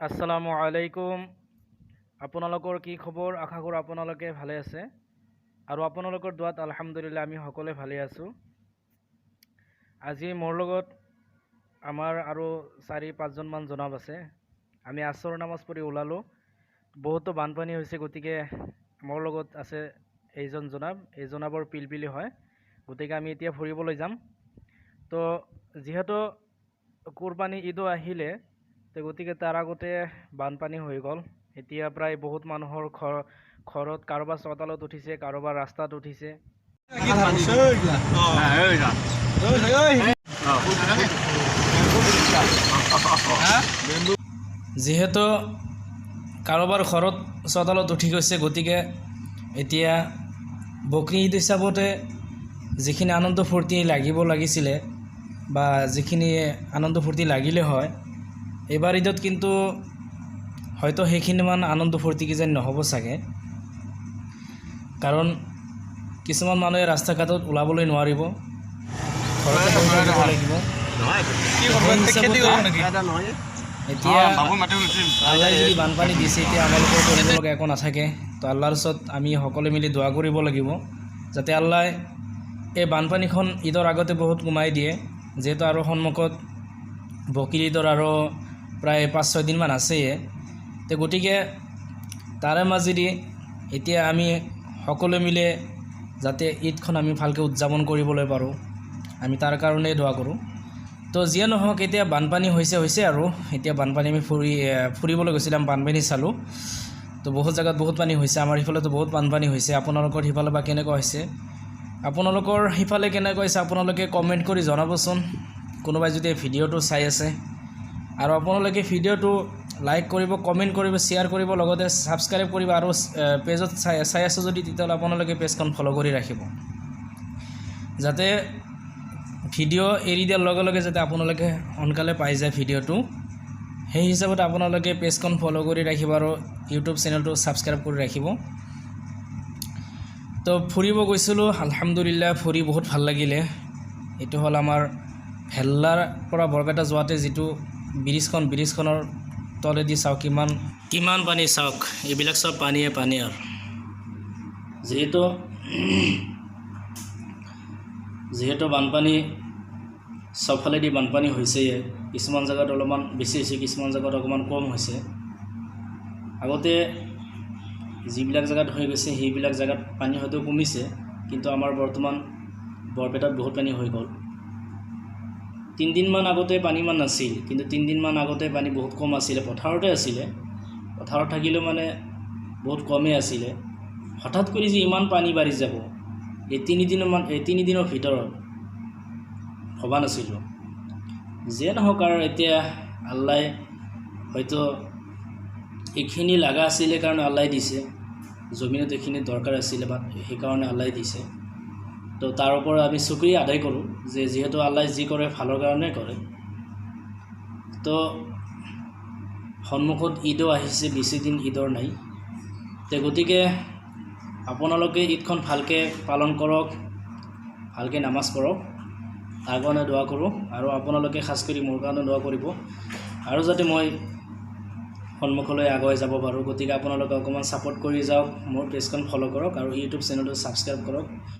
আসসালামু আলাইকুম। আপোনালোকৰ কি খবৰ? আশা কৰোঁ আপোনালোকে ভালে আছে আৰু আপোনালোকৰ দোৱাত আলহামদুলিল্লাহ আমি সকলোৱে ভালে আছোঁ। আজি মোৰ লগত আমাৰ আৰু 4-5জন মান জনাব আছে। আমি আসৰ নামাজ পঢ়ি ওলালোঁ। বহুতো বানপানী হৈছে, গতিকে মোৰ লগত আছে এইজন জনাব। এই জনাবৰ পিলপিলি হয়, গতিকে আমি এতিয়া ফুৰিবলৈ যাম। তো যিহেতু কুৰবানী ঈদো আহিলে, গতিকে তাৰ আগতে বানপানী হৈ গ'ল। এতিয়া প্ৰায় বহুত মানুহৰ ঘৰত কাৰোবাৰ চোতালত উঠিছে, কাৰোবাৰ ৰাস্তাত উঠিছে। যিহেতু কাৰোবাৰ ঘৰত চোতালত উঠি গৈছে, গতিকে এতিয়া বকৰি ঈদ হিচাপতে যিখিনি আনন্দ ফূৰ্তি লাগিছিলে বা যিখিনি আনন্দ ফূৰ্তি লাগিলে হয়, এইবাৰ ঈদত কিন্তু হয়তো সেইখিনিমান আনন্দ ফূৰ্তি কিজানি নহ'ব চাগে। কাৰণ কিছুমান মানুহে ৰাস্তা ঘাটত ওলাবলৈ নোৱাৰিব, ঘৰতে থাকিব লাগিব। এতিয়া আল্লাই যদি বানপানী দিছে, এতিয়া আমালোকৰ কৰিব লগা একো নাথাকে। তো আল্লাহৰ ওচৰত আমি সকলোৱে মিলি দোৱা কৰিব লাগিব, যাতে আল্লাই এই বানপানীখন ঈদৰ আগতে বহুত কমাই দিয়ে। যিহেতু আৰু সন্মুখত বকৰি ঈদৰ আৰু প্ৰায় 5-6 দিনমান আছেই। তো গতিকে তাৰে মাজেদি এতিয়া আমি সকলোৱে মিলে যাতে ঈদখন আমি ভালকৈ উদযাপন কৰিবলৈ পাৰোঁ, আমি তাৰ কাৰণেই দোৱা কৰোঁ। তো যিয়ে নহওক, এতিয়া বানপানী হৈছে আৰু এতিয়া বানপানী আমি ফুৰিবলৈ গৈছিলোঁ, আমি বানপানী চালোঁ। তো বহুত জেগাত বহুত পানী হৈছে, আমাৰ সিফালেতো বহুত বানপানী হৈছে। আপোনালোকৰ সিফালে বা কেনেকুৱা হৈছে, আপোনালোকৰ সিফালে কেনেকুৱা হৈছে আপোনালোকে কমেণ্ট কৰি জনাবচোন, কোনোবাই যদি ভিডিঅ'টো চাই আছে। আৰু আপোনালোকে ভিডিঅ'টো লাইক কৰিব, কমেণ্ট কৰিব, শ্বেয়াৰ কৰিব, লগতে ছাবস্ক্ৰাইব কৰিব। আৰু পেজত চাই আছে যদি তেতিয়াহ'লে আপোনালোকে পেজখন ফ'ল' কৰি ৰাখিব, যাতে ভিডিঅ' এৰি দিয়াৰ লগে লগে যাতে আপোনালোকে সোনকালে পাই যায় ভিডিঅ'টো। সেই হিচাপত আপোনালোকে পেজখন ফ'ল' কৰি ৰাখিব আৰু ইউটিউব চেনেলটো ছাবস্ক্ৰাইব কৰি ৰাখিব। তো ফুৰিব গৈছিলোঁ, আলহামদুলিল্লাহ ফুৰি বহুত ভাল লাগিলে। এইটো হ'ল আমাৰ ভেল্লাৰ পৰা বৰপেটা যোৱাতে যিটো ব্ৰিজখনৰ তলেদি চাওক কিমান পানী, চাওক এইবিলাক চব পানীয়ে আৰু যিহেতু বানপানী চবফালেদি বানপানী হৈছেই। কিছুমান জেগাত অলপমান বেছি হৈছে, কিছুমান জেগাত অকণমান কম হৈছে। আগতে যিবিলাক জেগাত হৈ গৈছে সেইবিলাক জেগাত পানী হয়তো কমিছে, কিন্তু আমাৰ বৰ্তমান বৰপেটাত বহুত পানী হৈ গ'ল। 3 দিনমান আগতে পানী ইমান নাছিল, কিন্তু 3 দিনমান আগতে পানী বহুত কম আছিলে। পথাৰতে আছিলে, পথাৰত থাকিলেও মানে বহুত কমেই আছিলে। হঠাৎ কৰি যে ইমান পানী বাঢ়ি যাব এই 3 দিনৰ ভিতৰত ভবা নাছিলোঁ। যিয়ে নহওক, আৰু এতিয়া আল্লাই হয়তো এইখিনি লগা আছিলে কাৰণে আল্লাই দিছে, জমিনত এইখিনি দৰকাৰ আছিলে বা সেইকাৰণে আল্লাই দিছে। তো তাৰ ওপৰত আমি শুকৰিয়া আদায় কৰোঁ, যে যিহেতু আল্লাই যি কৰে ভালৰ কাৰণে কৰে। তো সন্মুখত ঈদো আহিছে, বেছি দিন ঈদৰ নাই। তো গতিকে আপোনালোকে ঈদখন ভালকৈ পালন কৰক, ভালকৈ নামাজ পঢ়ক, তাৰ কাৰণে দোৱা কৰোঁ। আৰু আপোনালোকে খাছ কৰি মোৰ কাৰণে দোৱা কৰিব, আৰু যাতে মই সন্মুখলৈ আগুৱাই যাব পাৰোঁ। গতিকে আপোনালোকে অকণমান ছাপোৰ্ট কৰি যাওক, মোৰ পেজখন ফ'ল' কৰক আৰু ইউটিউব চেনেলটো ছাবস্ক্ৰাইব কৰক।